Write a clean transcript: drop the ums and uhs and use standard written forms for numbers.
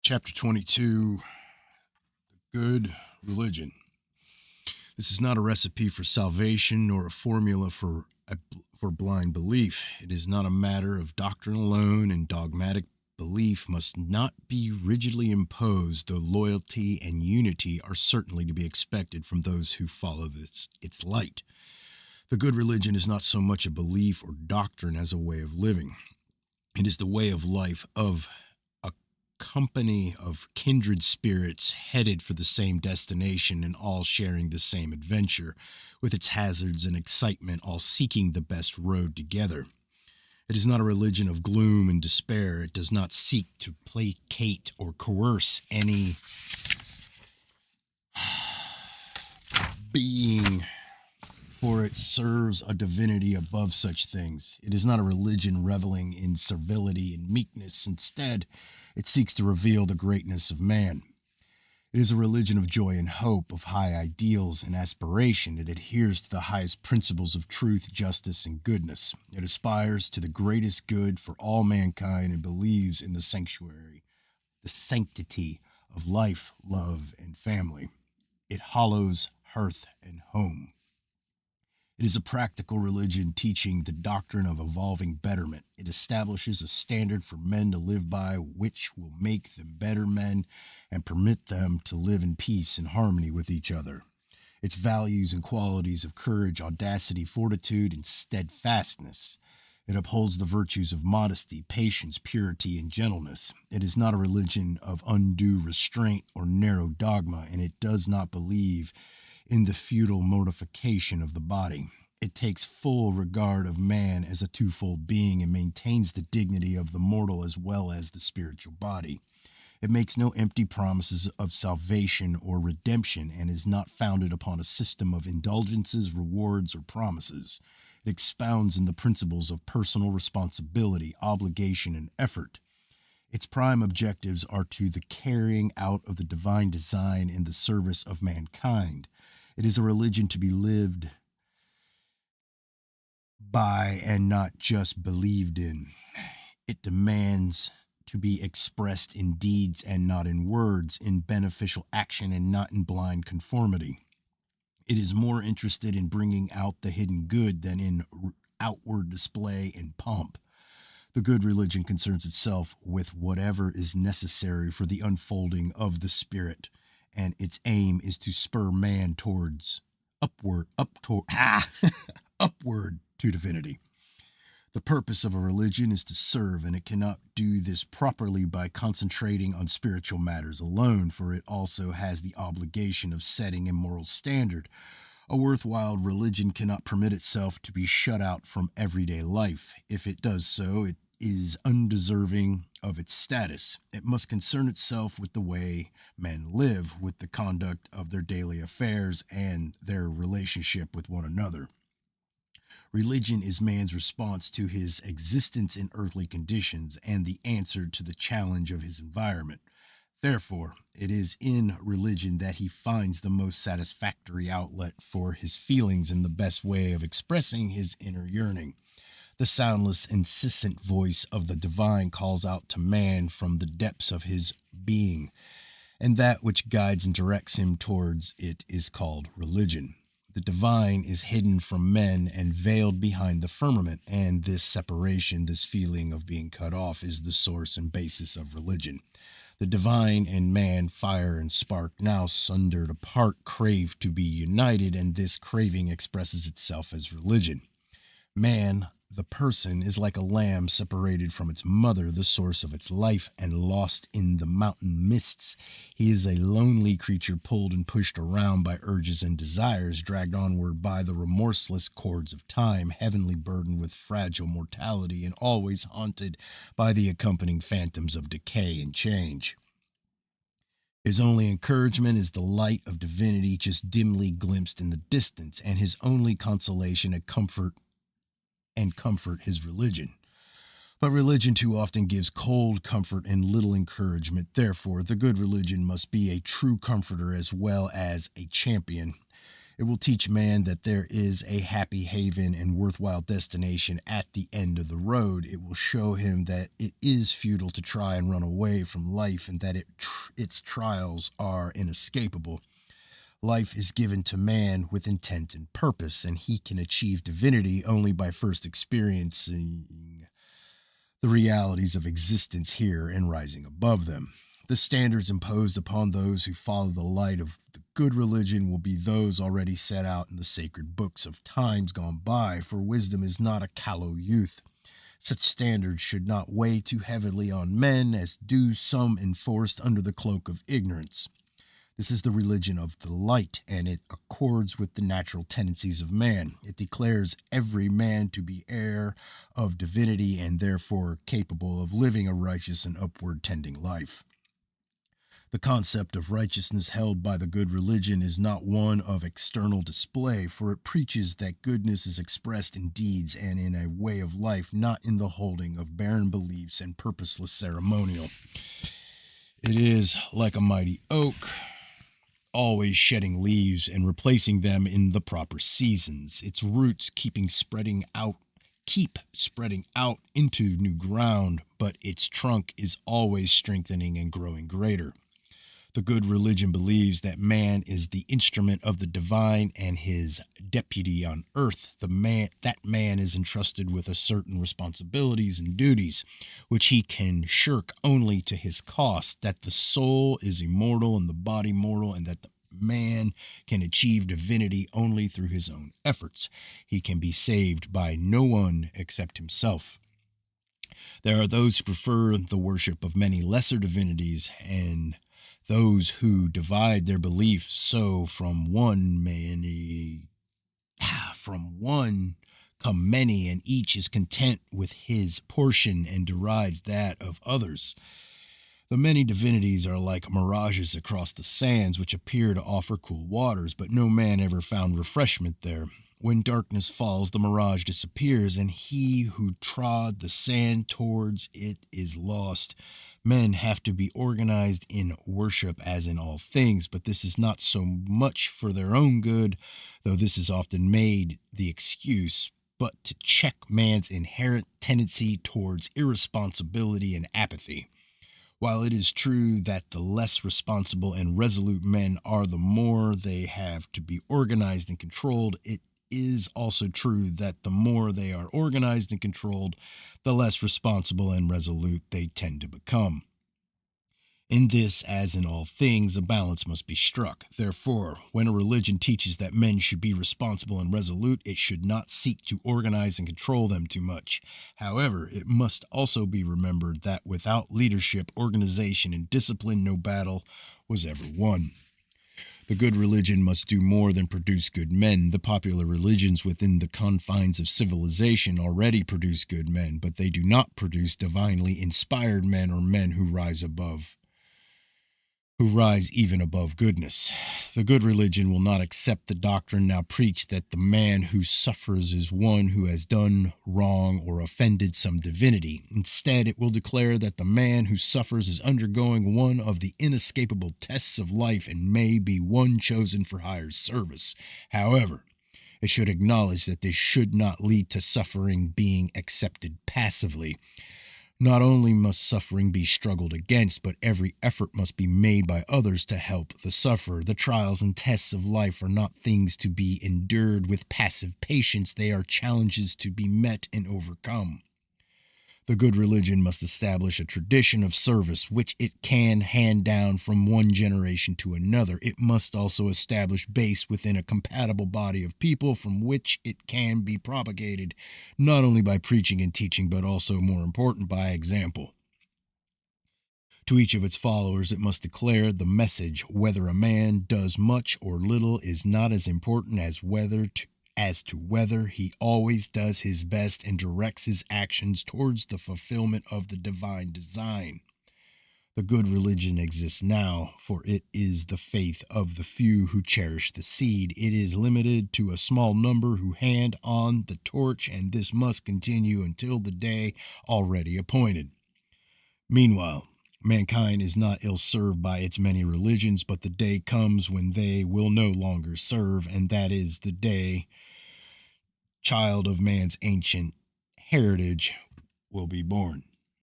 Chapter 22, Good Religion. This is not a recipe for salvation nor a formula for blind belief. It is not a matter of doctrine alone, and dogmatic belief must not be rigidly imposed, though loyalty and unity are certainly to be expected from those who follow its light. The good religion is not so much a belief or doctrine as a way of living. It is the way of life of a company of kindred spirits headed for the same destination and all sharing the same adventure, with its hazards and excitement all seeking the best road together. It is not a religion of gloom and despair. It does not seek to placate or coerce any being, for it serves a divinity above such things. It is not a religion reveling in servility and meekness. Instead, it seeks to reveal the greatness of man. It is a religion of joy and hope, of high ideals and aspiration. It adheres to the highest principles of truth, justice, and goodness. It aspires to the greatest good for all mankind and believes in the sanctity of life, love, and family. It hallows hearth and home. It is a practical religion teaching the doctrine of evolving betterment. It establishes a standard for men to live by, which will make them better men and permit them to live in peace and harmony with each other. Its values and qualities of courage, audacity, fortitude, and steadfastness. It upholds the virtues of modesty, patience, purity, and gentleness. It is not a religion of undue restraint or narrow dogma, and it does not believe in the futile mortification of the body. It takes full regard of man as a twofold being and maintains the dignity of the mortal as well as the spiritual body. It makes no empty promises of salvation or redemption and is not founded upon a system of indulgences, rewards, or promises. It expounds in the principles of personal responsibility, obligation, and effort. Its prime objectives are to the carrying out of the divine design in the service of mankind. It is a religion to be lived by and not just believed in. It demands to be expressed in deeds and not in words, in beneficial action and not in blind conformity. It is more interested in bringing out the hidden good than in outward display and pomp. The good religion concerns itself with whatever is necessary for the unfolding of the spirit, and its aim is to spur man towards upward to divinity. The purpose of a religion is to serve, and it cannot do this properly by concentrating on spiritual matters alone, for it also has the obligation of setting a moral standard. A worthwhile religion cannot permit itself to be shut out from everyday life. If it does so, it is undeserving of its status. It must concern itself with the way men live, with the conduct of their daily affairs, and their relationship with one another. Religion is man's response to his existence in earthly conditions and the answer to the challenge of his environment. Therefore, it is in religion that he finds the most satisfactory outlet for his feelings and the best way of expressing his inner yearning. The soundless, insistent voice of the divine calls out to man from the depths of his being, and that which guides and directs him towards it is called religion. The divine is hidden from men and veiled behind the firmament, and this separation, this feeling of being cut off, is the source and basis of religion. The divine and man, fire and spark, now sundered apart, crave to be united, and this craving expresses itself as religion. Man, the person, is like a lamb separated from its mother, the source of its life, and lost in the mountain mists. He is a lonely creature pulled and pushed around by urges and desires, dragged onward by the remorseless cords of time, heavenly burdened with fragile mortality, and always haunted by the accompanying phantoms of decay and change. His only encouragement is the light of divinity just dimly glimpsed in the distance, and his only consolation and comfort his religion. But religion too often gives cold comfort and little encouragement. Therefore, the good religion must be a true comforter as well as a champion. It will teach man that there is a happy haven and worthwhile destination at the end of the road. It will show him that it is futile to try and run away from life and that its trials are inescapable. Life is given to man with intent and purpose, and he can achieve divinity only by first experiencing the realities of existence here and rising above them. The standards imposed upon those who follow the light of the good religion will be those already set out in the sacred books of times gone by, for wisdom is not a callow youth. Such standards should not weigh too heavily on men, as do some enforced under the cloak of ignorance. This is the religion of the light, and it accords with the natural tendencies of man. It declares every man to be heir of divinity and therefore capable of living a righteous and upward tending life. The concept of righteousness held by the good religion is not one of external display, for it preaches that goodness is expressed in deeds and in a way of life, not in the holding of barren beliefs and purposeless ceremonial. It is like a mighty oak, always shedding leaves and replacing them in the proper seasons. Its roots keep spreading out into new ground, but its trunk is always strengthening and growing greater. The good religion believes that man is the instrument of the divine and his deputy on earth. That man is entrusted with a certain responsibilities and duties, which he can shirk only to his cost, that the soul is immortal and the body mortal, and that the man can achieve divinity only through his own efforts. He can be saved by no one except himself. There are those who prefer the worship of many lesser divinities, and those who divide their beliefs so from one come many, and each is content with his portion and derides that of others. The many divinities are like mirages across the sands, which appear to offer cool waters, but no man ever found refreshment there. When darkness falls, the mirage disappears, and he who trod the sand towards it is lost. Men have to be organized in worship as in all things, but this is not so much for their own good, though this is often made the excuse, but to check man's inherent tendency towards irresponsibility and apathy. While it is true that the less responsible and resolute men are, the more they have to be organized and controlled, it is also true that the more they are organized and controlled, the less responsible and resolute they tend to become. In this, as in all things, a balance must be struck. Therefore, when a religion teaches that men should be responsible and resolute, it should not seek to organize and control them too much. However, it must also be remembered that without leadership, organization, and discipline, no battle was ever won. The good religion must do more than produce good men. The popular religions within the confines of civilization already produce good men, but they do not produce divinely inspired men or men who rise even above goodness. The good religion will not accept the doctrine now preached that the man who suffers is one who has done wrong or offended some divinity. Instead, it will declare that the man who suffers is undergoing one of the inescapable tests of life and may be one chosen for higher service. However, it should acknowledge that this should not lead to suffering being accepted passively. Not only must suffering be struggled against, but every effort must be made by others to help the sufferer. The trials and tests of life are not things to be endured with passive patience. They are challenges to be met and overcome. The good religion must establish a tradition of service which it can hand down from one generation to another. It must also establish base within a compatible body of people from which it can be propagated, not only by preaching and teaching, but also, more important, by example. To each of its followers, it must declare the message: whether a man does much or little is not as important as to whether he always does his best and directs his actions towards the fulfillment of the divine design. The good religion exists now, for it is the faith of the few who cherish the seed. It is limited to a small number who hand on the torch, and this must continue until the day already appointed. Meanwhile, Mankind is not ill-served by its many religions, but the day comes when they will no longer serve, and that is the day child of man's ancient heritage will be born.